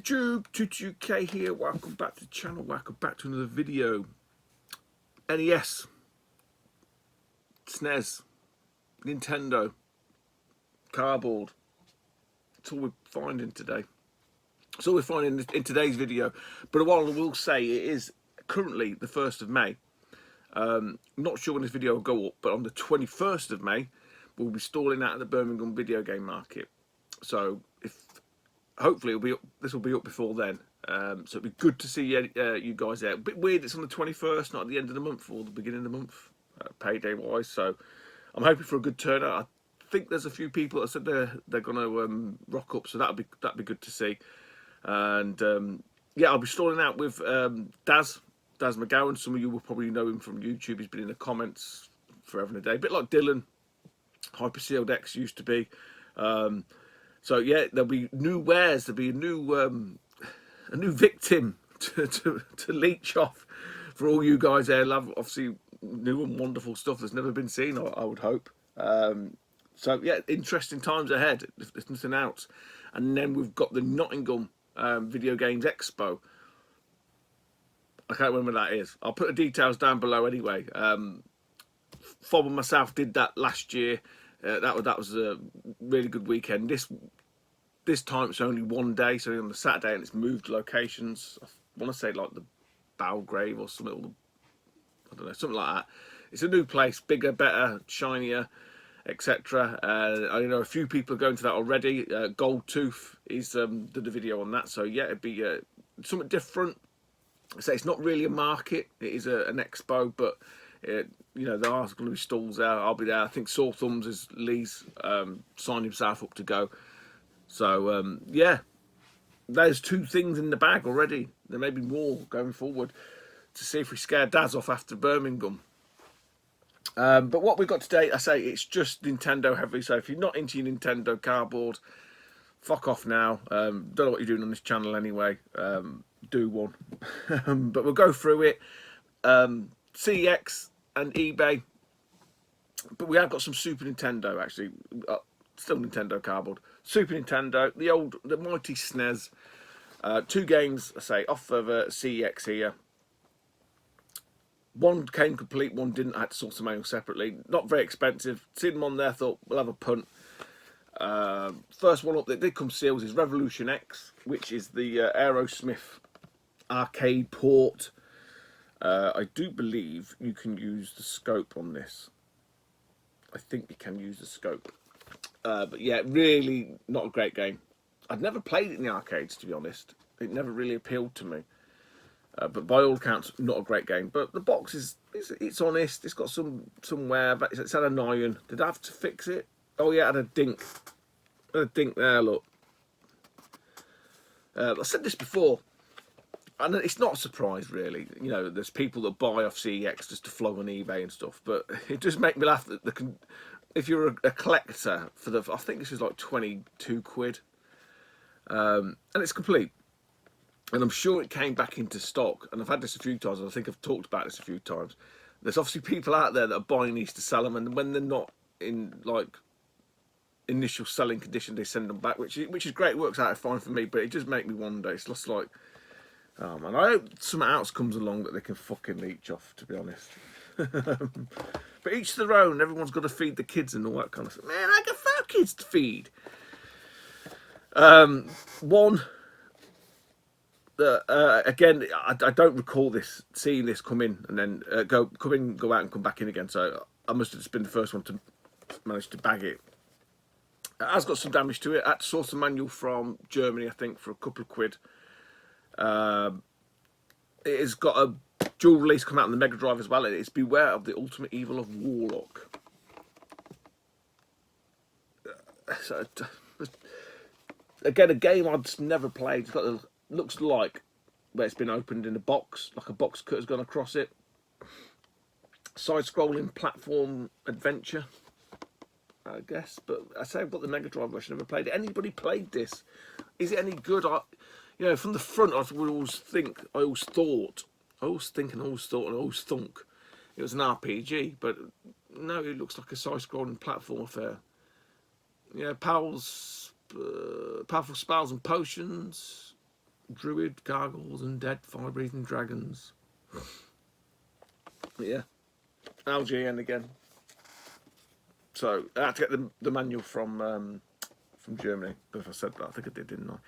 YouTube, 22K here, welcome back to the channel, welcome back to another video. NES, Snes, Nintendo, cardboard, that's all we're finding today. That's all we're finding in today's video. But what I will say, it is currently the 1st of May. I'm not sure when this video will go up, but on the 21st of May, we'll be stalling out at the Birmingham video game market. So hopefully this will be up before then. So it'll be good to see you guys there. A bit weird it's on the 21st, not at the end of the month or the beginning of the month, payday wise. So I'm hoping for a good turnout. I think there's a few people that said they're going to rock up, so that'd be good to see. And yeah, I'll be stalling out with Daz McGowan. Some of you will probably know him from YouTube. He's been in the comments forever and a day, a bit like Dylan, Hypersealed X used to be. So yeah, there'll be new wares. There'll be a new victim to leech off for all you guys there. Love obviously new and wonderful stuff that's never been seen. I would hope. So yeah, interesting times ahead. If there's nothing else, and then we've got the Nottingham Video Games Expo. I can't remember when that is. I'll put the details down below anyway. Fob and myself did that last year. That was a really good weekend. This time it's only one day, so on the Saturday, and it's moved locations. I want to say like the Belgrave or something. I don't know, something like that. It's a new place, bigger, better, shinier, etc. I know a few people are going to that already. Gold Tooth is did a video on that, so yeah, it'd be something different. I say it's not really a market; it is an expo, but. You know, there are going to be stalls there. I'll be there. I think Sore Thumbs is Lee's signed himself up to go. So yeah, there's 2 things in the bag already. There may be more going forward to see if we scare Daz off after Birmingham. But what we've got today, I say it's just Nintendo heavy. So if you're not into your Nintendo cardboard, fuck off now. Don't know what you're doing on this channel anyway. Do one. But we'll go through it. CEX and eBay, but we have got some Super Nintendo actually, still Nintendo cardboard, Super Nintendo, the mighty Snes, 2 games I say off of CEX here. One came complete, one didn't. I had to source the manual separately. Not very expensive. Seen them on there, thought we'll have a punt. First one up that did come sealed is Revolution X, which is the Aerosmith arcade port. I do believe you can use the scope on this. I think you can use the scope. But yeah, really not a great game. I'd never played it in the arcades, to be honest. It never really appealed to me. But by all accounts, not a great game. But the box it's honest. It's got some wear. It's had an iron. Did I have to fix it? Oh yeah, it had a dink. A dink there, look. I said this before. And it's not a surprise, really. You know, there's people that buy off CEX just to flog on eBay and stuff. But it just makes me laugh that if you're a collector for I think this is like 22 quid. And it's complete. And I'm sure it came back into stock. And I've had this a few times. And I think I've talked about this a few times. There's obviously people out there that are buying these to sell them. And when they're not in, like, initial selling condition, they send them back. Which is great. It works out fine for me. But it just makes me wonder. It's just like... Oh man, I hope something else comes along that they can fucking leech off, to be honest. But each to their own, everyone's got to feed the kids and all that kind of stuff. Man, I got 5 kids to feed. One, again, I don't recall seeing this come in and then go out and come back in again. So I must have just been the first one to manage to bag it. It has got some damage to it. I had to source a manual from Germany, I think, for a couple of quid. It has got a dual release come out on the Mega Drive as well. It's Beware of the Ultimate Evil of Warlock. So, again, a game I'd never played. It's got looks like where it's been opened in a box, like a box cut has gone across it. Side-scrolling platform adventure, I guess. But I say I've got the Mega Drive version. Never played it. Anybody played this? Is it any good? You know, from the front, I always thought it was an RPG, but no, it looks like a side-scrolling platform affair. Yeah, powerful spells and potions. Druid, Gargoyles, Undead, Fire-Breathing Dragons. Yeah, LGN again. So I had to get the manual from Germany. I don't know if I said that. I think I did, didn't I?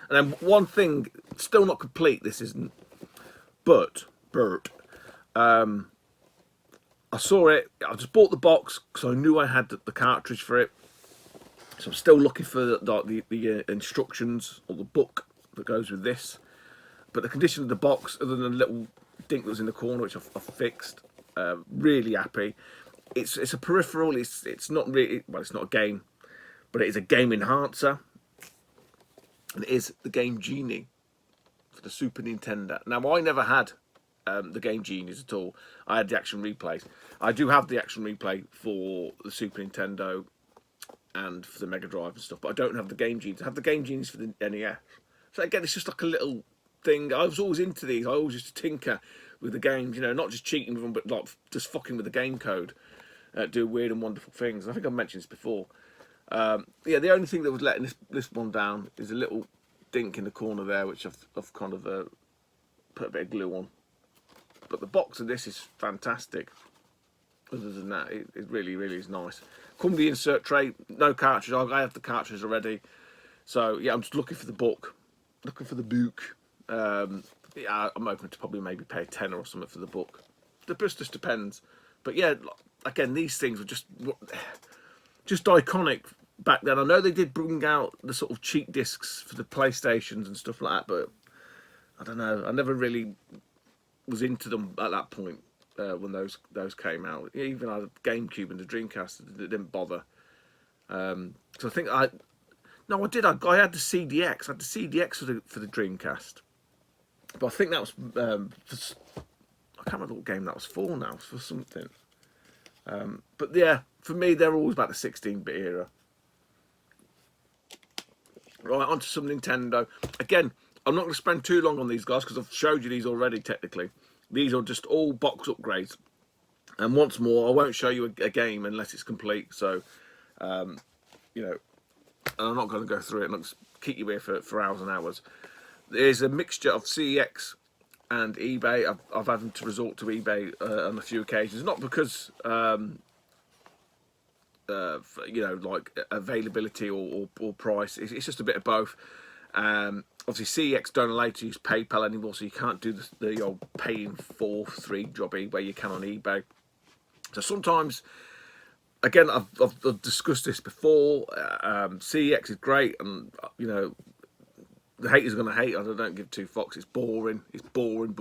And then one thing, still not complete. This isn't, but Bert. I saw it. I just bought the box because I knew I had the cartridge for it. So I'm still looking for the instructions or the book that goes with this. But the condition of the box, other than a little dink that was in the corner, which I've fixed, really happy. It's a peripheral. It's not really, well, it's not a game, but it is a game enhancer. And it is the Game Genie for the Super Nintendo. Now, I never had the Game Genies at all. I had the action replays. I do have the action replay for the Super Nintendo and for the Mega Drive and stuff, but I don't have the Game Genies. I have the Game Genies for the NES. So again, it's just like a little thing. I was always into these. I always used to tinker with the games, you know, not just cheating with them, but like just fucking with the game code, do weird and wonderful things. I think I've mentioned this before. Yeah, the only thing that was letting this one down is a little dink in the corner there, which I've kind of put a bit of glue on. But the box of this is fantastic. Other than that, it really, really is nice. Come with the insert tray, no cartridge. I have the cartridge already. So yeah, I'm just looking for the book. Looking for the book. Yeah, I'm open to probably maybe pay a tenner or something for the book. The price just depends. But yeah, again, these things were just iconic back then. I know they did bring out the sort of cheap discs for the PlayStations and stuff like that, but I don't know. I never really was into them at that point when those came out. Even I had a GameCube and the Dreamcast, it didn't bother. So I think I had the CDX. I had the CDX for the Dreamcast, but I think that was I can't remember what game that was for now. For something. But yeah, for me, they're always about the 16-bit era. Right, onto some Nintendo. Again, I'm not going to spend too long on these guys because I've showed you these already, technically. These are just all box upgrades. And once more, I won't show you a game unless it's complete. So, you know, I'm not going to go through it and just keep you here for hours and hours. There's a mixture of CEX and eBay. I've had them to resort to eBay on a few occasions. Not because, you know, like availability or price. It's just a bit of both. Obviously, CEX don't allow you to use PayPal anymore, so you can't do the old paying for 3 jobby where you can on eBay. So sometimes, again, I've discussed this before. CEX is great, and you know, the haters are going to hate. I don't give two fucks. It's boring. It's boring.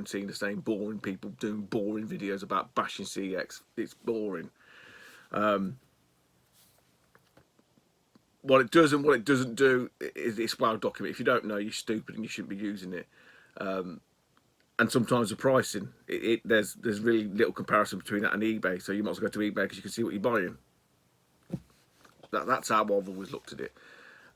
Seeing the same boring people doing boring videos about bashing CEX. It's boring. What it does and what it doesn't do is it's well documented. If you don't know, you're stupid and you shouldn't be using it. And sometimes the pricing, there's really little comparison between that and eBay. So you might as well go to eBay because you can see what you're buying. That's how I've always looked at it.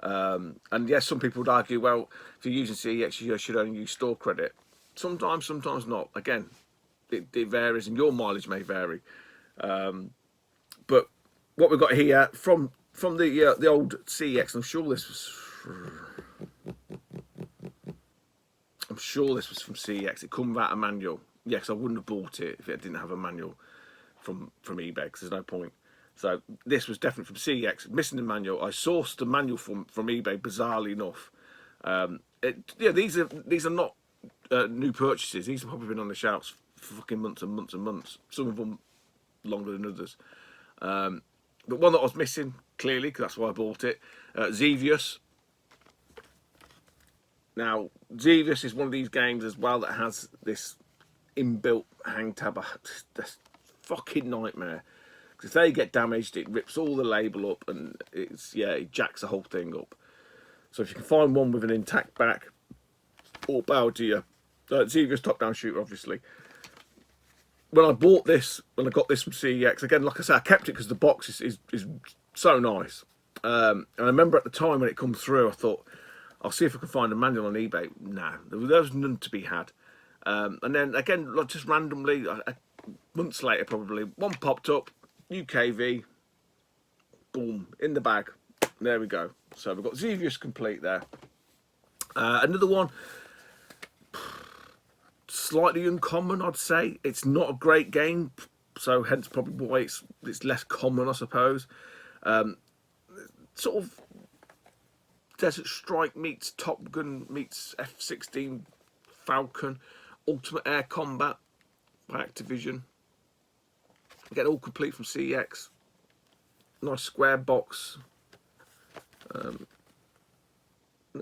And yes, some people would argue, well, if you're using CEX, you should only use store credit. Sometimes not. Again, it varies, and your mileage may vary. But what we've got here from the old CEX, I'm sure this was from CEX. It come without a manual. Yes, I wouldn't have bought it if it didn't have a manual from eBay, because there's no point. So this was definitely from CEX, missing the manual. I sourced the manual from eBay, bizarrely enough. Yeah, these are not new purchases. These have probably been on the shelves for fucking months and months and months. Some of them longer than others. But one that I was missing, clearly, because that's why I bought it, Xevius. Now, Xevius is one of these games as well that has this inbuilt hang tab. That's fucking nightmare. Because if they get damaged, it rips all the label up, and it jacks the whole thing up. So if you can find one with an intact back, all power to you. Xevius top-down shooter, obviously. When I bought this, when I got this from CEX, again, like I said, I kept it because the box is so nice. And I remember at the time when it come through, I thought, I'll see if I can find a manual on eBay. Nah, there was none to be had. And then again, like just randomly, months later probably, one popped up, UKV, boom, in the bag. There we go. So we've got Xevius complete there. Another one, slightly uncommon, I'd say. It's not a great game, so hence probably why it's less common, I suppose. Sort of Desert Strike meets Top Gun meets F-16 Falcon, Ultimate Air Combat by Activision. Get all complete from CEX. Nice square box.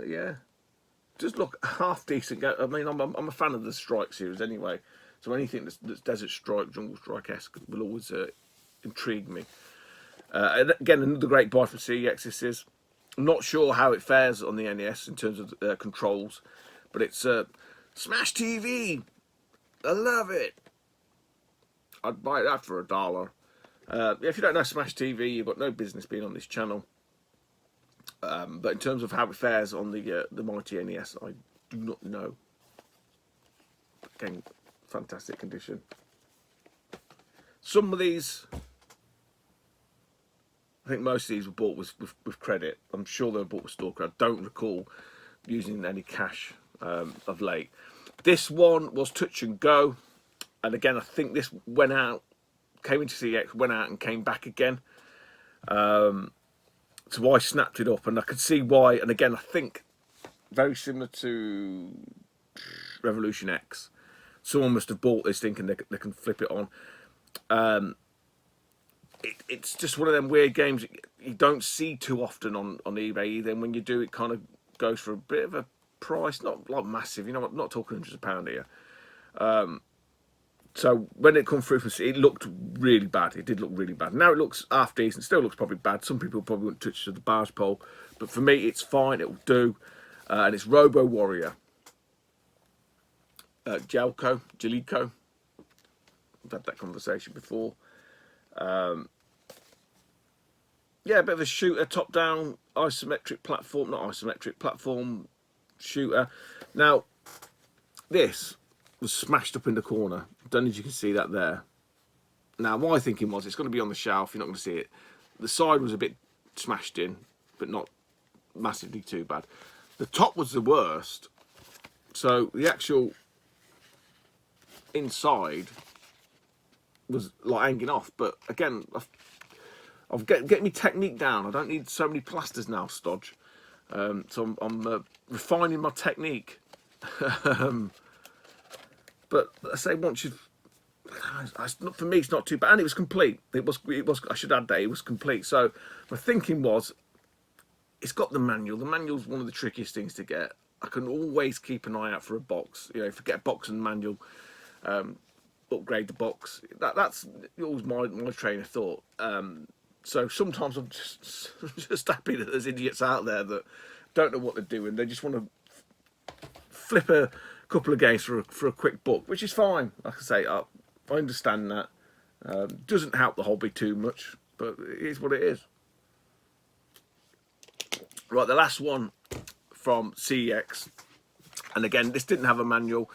Yeah, just look half decent. I mean, I'm a fan of the Strike series anyway, so anything that's Desert Strike, Jungle Strike-esque will always intrigue me. And again, another great buy from CEX. This is. I'm not sure how it fares on the NES in terms of controls, but it's Smash TV. I love it. I'd buy that for $1. If you don't know Smash TV, you've got no business being on this channel. But in terms of how it fares on the mighty NES, I do not know. Again, fantastic condition. Some of these, I think most of these were bought with credit. I'm sure they were bought with store credit. I don't recall using any cash of late. This one was touch and go. And again, I think this went out, came into CX, went out and came back again. So I snapped it up, and I could see why. And again, I think very similar to Revolution X. Someone must have bought this thinking they can flip it on. It's just one of them weird games you don't see too often on eBay either. And when you do, it kind of goes for a bit of a price, not like massive. You know, I'm not talking hundreds of pounds here. So when it come through, it looked really bad. It did look really bad. Now it looks half decent. Still looks probably bad. Some people probably wouldn't touch the barge pole, but for me, it's fine. It'll do. And it's Robo Warrior. Jaleco. I've had that conversation before. Yeah, a bit of a shooter, top-down, isometric platform, not isometric, platform shooter. Now, this was smashed up in the corner. Don't know if you can see that there. Now, my thinking was it's going to be on the shelf. You're not going to see it. The side was a bit smashed in, but not massively too bad. The top was the worst. So the actual inside was like hanging off. But again, I've get my technique down. I don't need so many plasters now, Stodge. So I'm refining my technique. But I say once you've, for me, it's not too bad. And it was complete. It was. I should add that it was complete. So my thinking was, it's got the manual. The manual's one of the trickiest things to get. I can always keep an eye out for a box. You know, if I get a box and manual, upgrade the box. That's always my train of thought. So sometimes I'm just happy that there's idiots out there that don't know what they're doing. They just want to flip a couple of games for a quick buck, which is fine. Like I say, I understand that. Doesn't help the hobby too much, but it is what it is. Right, the last one from CEX, and again, this didn't have a manual.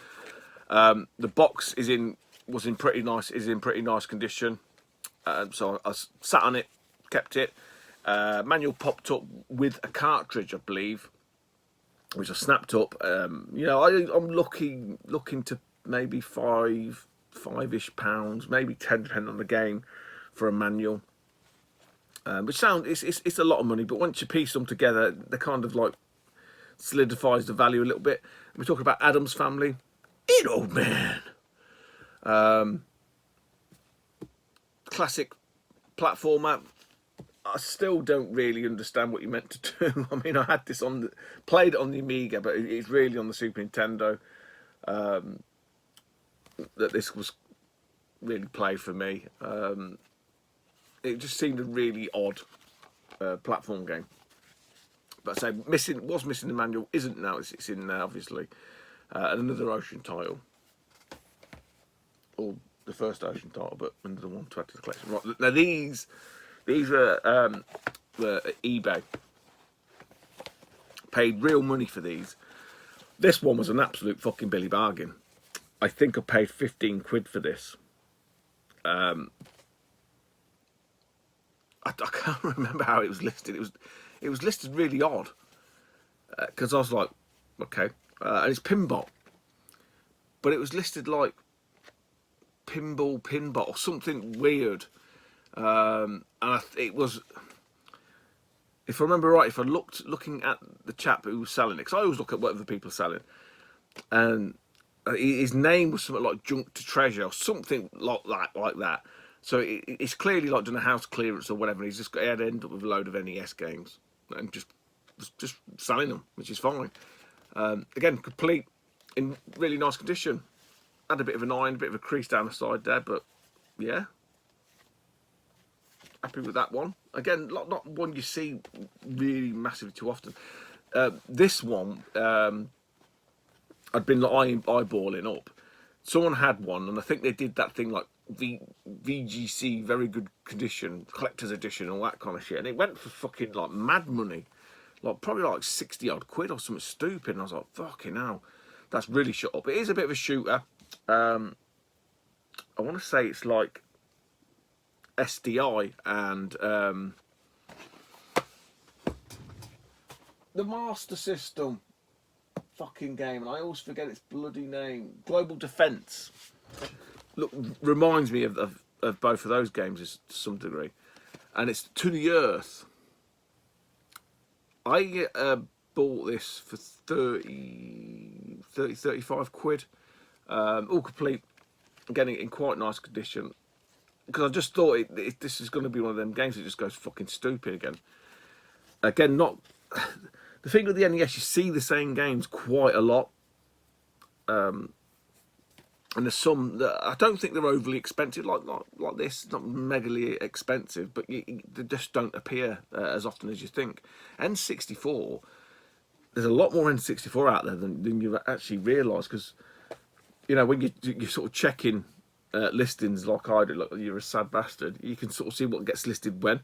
The box is in pretty nice condition. So I sat on it, kept it. Manual popped up with a cartridge, I believe, which I snapped up. You know, I'm looking to maybe five-ish pounds, maybe 10, depending on the game, for a manual. Which it's a lot of money, but once you piece them together, they kind of like solidifies the value a little bit. We're talking about Adam's Family. In old man. Classic platformer. I still don't really understand what you meant to do. I mean, I had this played it on the Amiga, but it's really on the Super Nintendo that this was really played for me. It just seemed a really odd platform game. But I say was missing the manual, isn't now. It's in there, obviously. And another Ocean title, or the first Ocean title, but another one to add to the collection. Right, now these are eBay. Paid real money for these. This one was an absolute fucking Billy bargain. I think I paid 15 quid for this. I can't remember how it was listed. It was listed really odd, because I was like, okay, and it's Pinball, but it was listed like Pinball or something weird, and it was, if I remember right, if I looking at the chap who was selling it, because I always look at what other people are selling, and his name was something like Junk to Treasure or something like that. So it's clearly like done a house clearance or whatever. And he had to end up with a load of NES games and just selling them, which is fine. Again, complete in really nice condition. Had a bit of an iron, a bit of a crease down the side there, but yeah, happy with that one. Again, not one you see really massively too often. This one, I'd been eyeballing up. Someone had one, and I think they did that thing like VGC, very good condition, collector's edition, all that kind of shit. And it went for fucking like mad money, like probably like 60 odd quid or something stupid. And I was like, fucking hell, that's really shut up. It is a bit of a shooter. I want to say it's like SDI and the Master System fucking game, and I always forget its bloody name. Global Defense. Look, reminds me of both of those games to some degree, and it's To the Earth. I bought this for 35 quid, all complete, getting it in quite nice condition, because I just thought this is going to be one of them games that just goes fucking stupid again. Again, not the thing with the NES, you see the same games quite a lot, and there's some that I don't think they're overly expensive, like this, not megally expensive, but they just don't appear as often as you think. N64, there's a lot more N64 out there than you actually realise, because you know, when you're sort of checking listings like I do, like you're a sad bastard, you can sort of see what gets listed when.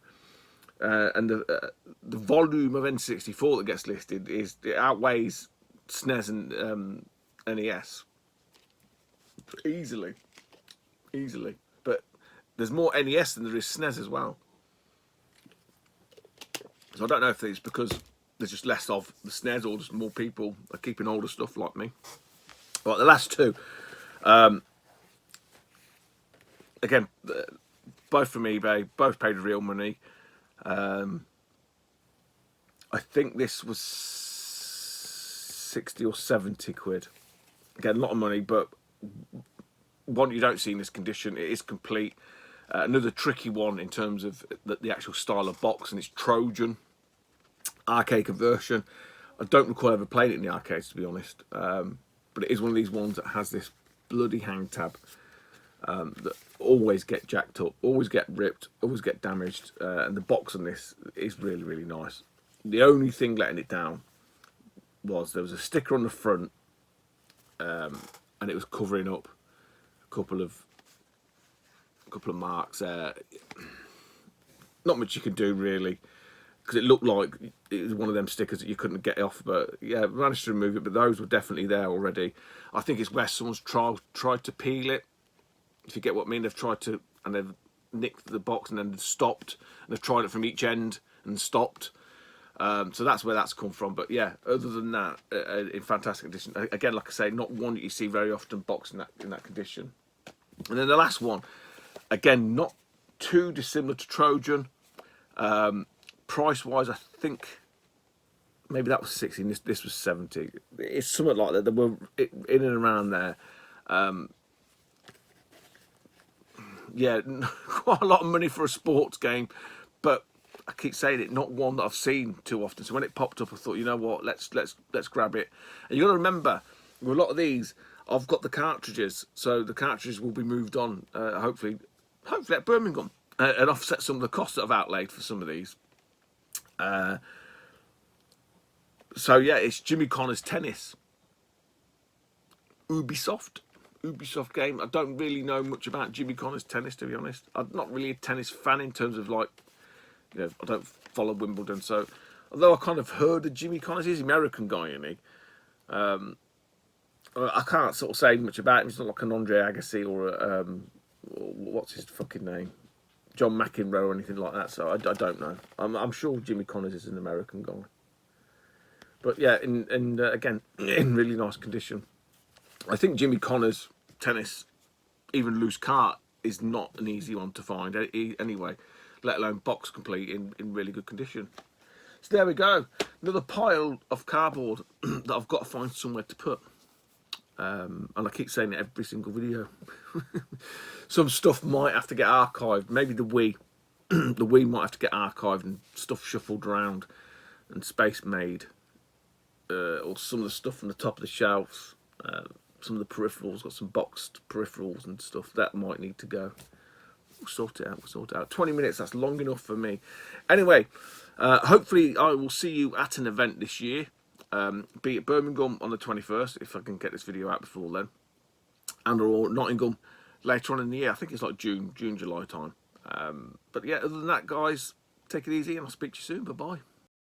And the volume of N64 that gets listed it outweighs SNES and NES easily. But there's more NES than there is SNES as well. So I don't know if it's because there's just less of the SNES or just more people are keeping older stuff like me. Right, the last two, again, both from eBay, both paid real money. I think this was 60 or 70 quid. Again, a lot of money, but one you don't see in this condition. It is complete. Another tricky one in terms of the actual style of box, and it's Trojan arcade conversion. I don't recall ever playing it in the arcades, to be honest, but it is one of these ones that has this bloody hang tab that always get jacked up, always get ripped, always get damaged, and the box on this is really, really nice. The only thing letting it down was there was a sticker on the front, and it was covering up a couple of marks. Not much you can do really, because it looked like it was one of them stickers that you couldn't get off. But yeah, managed to remove it. But those were definitely there already. I think it's where someone's tried to peel it. If you get what I mean, they've tried to, and they've nicked the box and then stopped, and they've tried it from each end and stopped. So that's where that's come from. But yeah, other than that, in fantastic condition. Again, like I say, not one that you see very often boxed in that condition. And then the last one, again, not too dissimilar to Trojan. Price wise, I think maybe that was 60 and this was 70. It's something like that. They were in and around there. Yeah, quite a lot of money for a sports game, but I keep saying it, not one that I've seen too often. So when it popped up, I thought, you know what, let's grab it. And you got to remember, with a lot of these, I've got the cartridges, so the cartridges will be moved on, hopefully at Birmingham, and offset some of the costs that I've outlaid for some of these. So yeah, it's Jimmy Connor's Tennis. Ubisoft game. I don't really know much about Jimmy Connor's Tennis, to be honest. I'm not really a tennis fan in terms of, like, you know, I don't follow Wimbledon, so although I kind of heard of Jimmy Connors, he's an American guy, isn't he? I can't sort of say much about him. He's not like an Andre Agassi or what's his fucking name, John McEnroe or anything like that. So I don't know. I'm sure Jimmy Connors is an American guy. But yeah, again, in really nice condition. I think Jimmy Connor's tennis, even loose cart, is not an easy one to find anyway, let alone box complete in really good condition. So there we go, another pile of cardboard that I've got to find somewhere to put. And I keep saying it every single video. Some stuff might have to get archived. Maybe the Wii, the Wii might have to get archived and stuff shuffled around and space made. Or some of the stuff from the top of the shelves. Some of the peripherals, got some boxed peripherals and stuff that might need to go. We'll sort it out. We'll sort it out. 20 minutes. That's long enough for me. Anyway, hopefully I will see you at an event this year. Be it Birmingham on the 21st, if I can get this video out before then, and or Nottingham later on in the year. I think it's like June, July time. But yeah, other than that, guys, take it easy, and I'll speak to you soon. Bye bye.